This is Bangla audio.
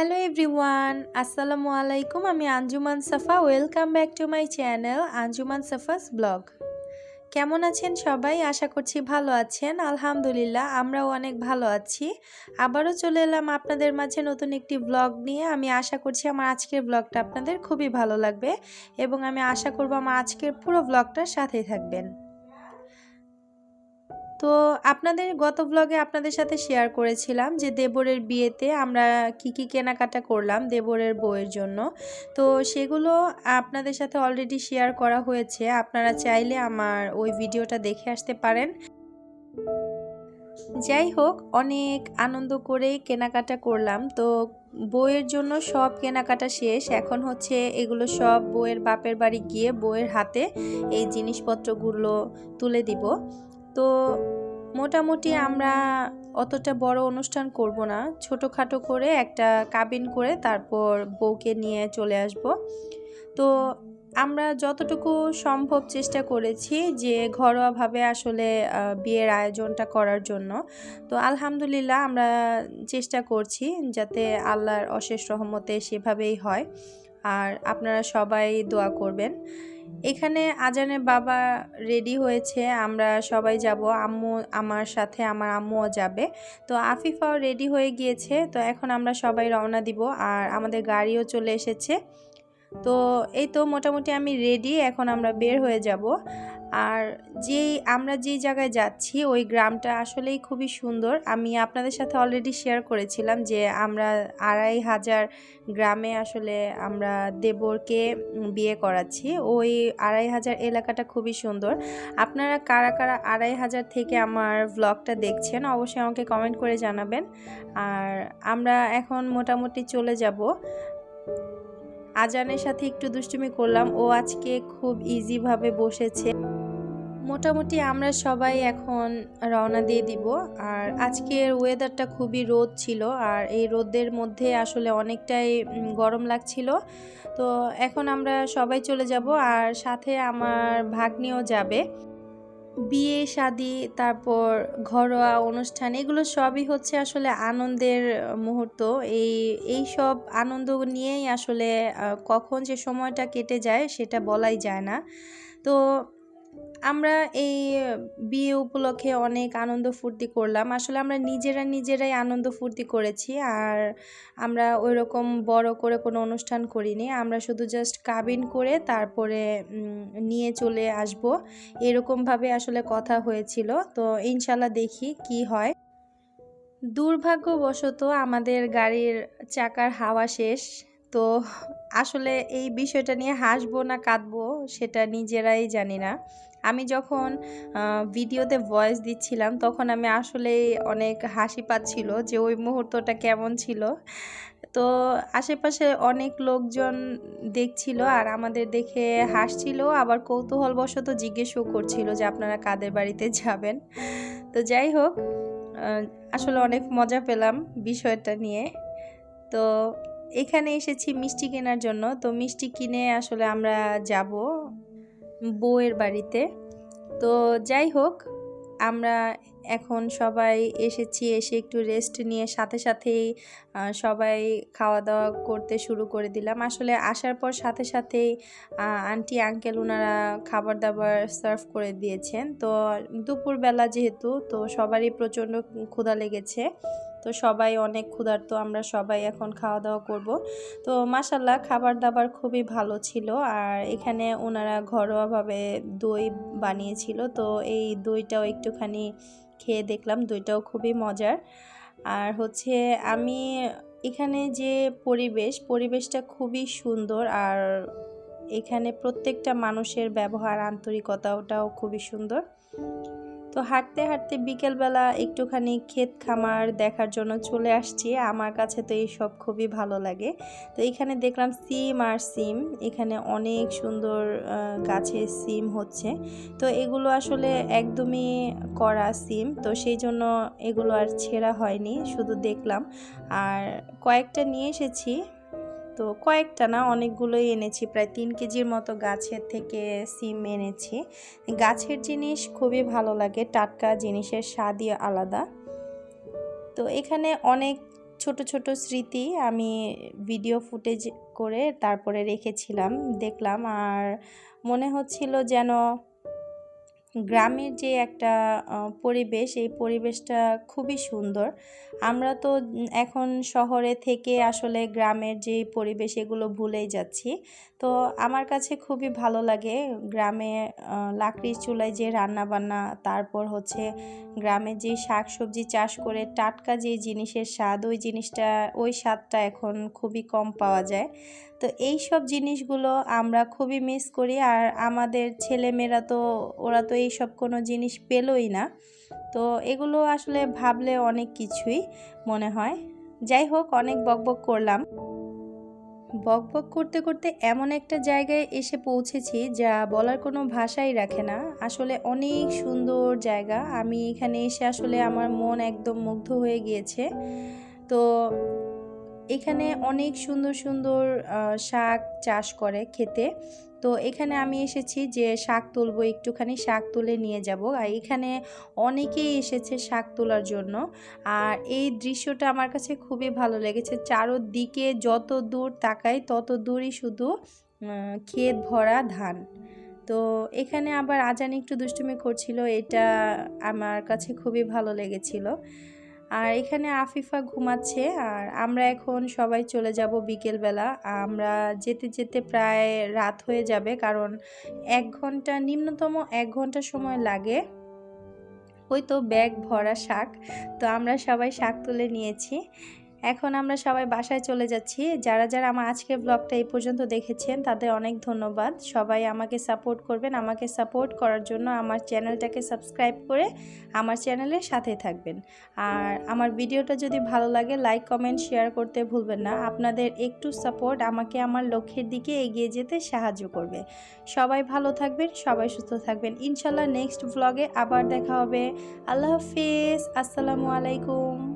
হ্যালো এভরিওয়ান, আসসালামু আলাইকুম। আমি Anjuman Safa. Welcome back to my channel Anjuman Safa's vlog. কেমন আছেন সবাই? আশা করছি ভালো আছেন। আলহামদুলিল্লাহ, আমরাও অনেক ভালো আছি। আবারও চলে এলাম আপনাদের মাঝে নতুন একটি ব্লগ নিয়ে। আমি আশা করছি আমার আজকের ব্লগটা আপনাদের খুবই ভালো লাগবে এবং আমি আশা করব আমার আজকের পুরো ব্লগটার সাথেই থাকবেন। তো আপনাদের গত ব্লগে আপনাদের সাথে শেয়ার করেছিলাম যে দেবরের বিয়েতে আমরা কি কেনাকাটা করলাম দেবরের বউয়ের জন্য। তো সেগুলো আপনাদের সাথে অলরেডি শেয়ার করা হয়েছে। আপনারা চাইলে আমার ওই ভিডিওটা দেখে আসতে পারেন। যাই হোক, অনেক আনন্দ করে কেনাকাটা করলাম। তো বউয়ের জন্য সব কেনাকাটা শেষ। এখন হচ্ছে এগুলো সব বউয়ের বাপের বাড়ি গিয়ে বউয়ের হাতে এই জিনিসপত্রগুলো তুলে দিব। তো মোটামুটি আমরা অতটা বড় অনুষ্ঠান করব না, ছোটোখাটো করে একটা কাবিন করে তারপর বউকে নিয়ে চলে আসব। তো আমরা যতটুকু সম্ভব চেষ্টা করেছি যে ঘরোয়াভাবে আসলে বিয়ের আয়োজনটা করার জন্য। তো আলহামদুলিল্লাহ আমরা চেষ্টা করছি যাতে আল্লাহর অশেষ রহমতে সেভাবেই হয়। আর আপনারা সবাই দোয়া করবেন। এখানে আজানের বাবা রেডি হয়েছে, আমরা সবাই যাব। আম্মু আমার সাথে, আমার আম্মুও যাবে। তো আফিফাও রেডি হয়ে গিয়েছে। তো এখন আমরা সবাই রওনা দিব আর আমাদের গাড়িও চলে এসেছে। তো এই তো মোটামুটি আমি রেডি, এখন আমরা বের হয়ে যাব। আর আমরা যেই জায়গায় যাচ্ছি ওই গ্রামটা আসলেই খুবই সুন্দর। আমি আপনাদের সাথে অলরেডি শেয়ার করেছিলাম যে আমরা 2500 গ্রামে আসলে আমরা দেবরকে বিয়ে করাচ্ছি। ওই 2500 এলাকাটা খুবই সুন্দর। আপনারা কারা কারা 2500 থেকে আমার ভ্লগটা দেখছেন অবশ্যই আমাকে কমেন্ট করে জানাবেন। আর আমরা এখন মোটামুটি চলে যাব। আজানের সাথে একটু দুষ্টুমি করলাম, ও আজকে খুব ইজিভাবে বসেছে। মোটামুটি আমরা সবাই এখন রওনা দিয়ে দিব। আর আজকের ওয়েদারটা খুবই রোদ ছিল, আর এই রোদের মধ্যে আসলে অনেকটাই গরম লাগছিল। তো এখন আমরা সবাই চলে যাব আর সাথে আমার ভাগ্নিও যাবে। বিয়ে শাদি তারপর ঘরোয়া অনুষ্ঠান এগুলো সবই হচ্ছে আসলে আনন্দের মুহূর্ত। এই সব আনন্দ নিয়েই আসলে কখন যে সময়টা কেটে যায় সেটা বলাই যায় না। তো আমরা এই বিয়ে উপলক্ষে অনেক আনন্দ ফুর্তি করলাম। আসলে আমরা নিজেরাই আনন্দ ফুর্তি করেছি। আর আমরা ওইরকম বড় করে কোনো অনুষ্ঠান করিনি। আমরা শুধু জাস্ট কাবিন করে তারপরে নিয়ে চলে আসব, এরকমভাবে আসলে কথা হয়েছিল। তো ইনশাল্লাহ দেখি কি হয়। দুর্ভাগ্যবশত আমাদের গাড়ির চাকার হাওয়া শেষ। তো আসলে এই বিষয়টা নিয়ে হাসবো না কাঁদবো সেটা নিজেরাই জানি না। আমি যখন ভিডিওতে ভয়েস দিচ্ছিলাম তখন আমি আসলেই অনেক হাসি পাচ্ছিল যে ওই মুহূর্তটা কেমন ছিল। তো আশেপাশে অনেক লোকজন দেখছিল আর আমাদের দেখে হাসছিল, আবার কৌতূহলবশত জিজ্ঞেসও করছিল যে আপনারা কাদের বাড়িতে যাবেন। তো যাই হোক, আসলে অনেক মজা পেলাম বিষয়টা নিয়ে। তো এখানে এসেছি মিষ্টি কেনার জন্য। তো মিষ্টি কিনে আসলে আমরা যাব বউয়ের বাড়িতে। তো যাই হোক, আমরা এখন সবাই এসেছি, এসে একটু রেস্ট নিয়ে সাথে সাথেই সবাই খাওয়া দাওয়া করতে শুরু করে দিলাম। আসলে আসার পর সাথে সাথেই আন্টি আঙ্কেল ওনারা খাবার দাবার সার্ভ করে দিয়েছেন। তো দুপুরবেলা যেহেতু, তো সবারই প্রচণ্ড ক্ষুধা লেগেছে। তো সবাই অনেক ক্ষুধার্ত, আমরা সবাই এখন খাওয়া দাওয়া করব। তো মাশাল্লাহ খাবার দাবার খুবই ভালো ছিল। আর এখানে ওনারা ঘরোয়াভাবে দই বানিয়েছিল। তো এই দইটাও একটুখানি খেয়ে দেখলাম, দইটাও খুবই মজার। আর হচ্ছে আমি এখানে যে পরিবেশটা খুবই সুন্দর। আর এখানে প্রত্যেকটা মানুষের ব্যবহার আন্তরিকতাটাও খুবই সুন্দর। তো হাঁটতে হাঁটতে বিকেলবেলা একটুখানি ক্ষেত খামার দেখার জন্য চলে আসছি। আমার কাছে তো এইসব খুবই ভালো লাগে। তো এখানে দেখলাম সিম আর সিম, এখানে অনেক সুন্দর গাছে সিম হচ্ছে। তো এগুলো আসলে একদমই করা সিম, তো সেই জন্য এগুলো আর ছেঁড়া হয়নি, শুধু দেখলাম। আর কয়েকটা নিয়ে এসেছি। তো কয়েকটা না, অনেকগুলোই এনেছি, প্রায় 3 কেজির মতো গাছের থেকে সিম এনেছি। গাছের জিনিস খুবই ভালো লাগে, টাটকা জিনিসের স্বাদই আলাদা। তো এখানে অনেক ছোট ছোট স্মৃতি আমি ভিডিও ফুটেজ করে তারপরে রেখেছিলাম, দেখলাম। আর মনে হচ্ছিল যেন গ্রামের যে একটা পরিবেশ, এই পরিবেশটা খুবই সুন্দর। আমরা তো এখন শহরে থেকে আসলে গ্রামের যে পরিবেশ এগুলো ভুলেই যাচ্ছি। তো আমার কাছে খুবই ভালো লাগে গ্রামে লাকড়ির চুলায় যে রান্না বান্না, তারপর হচ্ছে গ্রামে যে শাক সবজি চাষ করে টাটকা যে জিনিসের স্বাদ, ওই স্বাদটা এখন খুবই কম পাওয়া যায়। তো এই সব জিনিসগুলো আমরা খুবই মিস করি। আর আমাদের ছেলেমেয়েরা তো, ওরা তো এইসব কোনো জিনিস পেলই না। তো এগুলো আসলে ভাবলে অনেক কিছুই মনে হয়। যাই হোক, অনেক বকবক করলাম। বকবক করতে করতে এমন একটা জায়গায় এসে পৌঁছেছি যা বলার কোনো ভাষাই রাখে না। আসলে অনেক সুন্দর জায়গা। আমি এখানে এসে আসলে আমার মন একদম মুগ্ধ হয়ে গিয়েছে। তো এখানে অনেক সুন্দর সুন্দর শাক চাষ করে খেতে। তো এখানে আমি এসেছি যে শাক তুলবো, একটুখানি শাক তুলে নিয়ে যাব। আর এখানে অনেকেই এসেছে শাক তোলার জন্য। আর এই দৃশ্যটা আমার কাছে খুবই ভালো লেগেছে। চারদিকে যত দূর তাকাই তত দূরই শুধু ক্ষেত ভরা ধান। তো এখানে আবার আজান একটু দুষ্টুমি করছিল, এটা আমার কাছে খুবই ভালো লেগেছিল। আর এখানে আফিফা ঘুমাচ্ছে। আর আমরা এখন সবাই চলে যাব বিকেলবেলা। আমরা যেতে যেতে প্রায় রাত হয়ে যাবে, কারণ 1 ঘন্টা, নিম্নতম 1 ঘন্টা সময় লাগে। ওই তো ব্যাগ ভরা শাক। তো আমরা সবাই শাক তুলে নিয়েছি। এখন আমরা সবাই বাসায় চলে যাচ্ছি। যারা যারা আমার আজকের ব্লগটা এই পর্যন্ত দেখেছেন তাদের অনেক ধন্যবাদ। সবাই আমাকে সাপোর্ট করবেন। আমাকে সাপোর্ট করার জন্য আমার চ্যানেলটাকে সাবস্ক্রাইব করে আমার চ্যানেলের সাথে থাকবেন। আর আমার ভিডিওটা যদি ভালো লাগে লাইক কমেন্ট শেয়ার করতে ভুলবেন না। আপনাদের একটু সাপোর্ট আমাকে আমার লক্ষ্যের দিকে এগিয়ে যেতে সাহায্য করবে। সবাই ভালো থাকবেন, সবাই সুস্থ থাকবেন। ইনশাল্লাহ নেক্সট ব্লগে আবার দেখা হবে। আল্লাহ হাফিজ, আসসালামু আলাইকুম।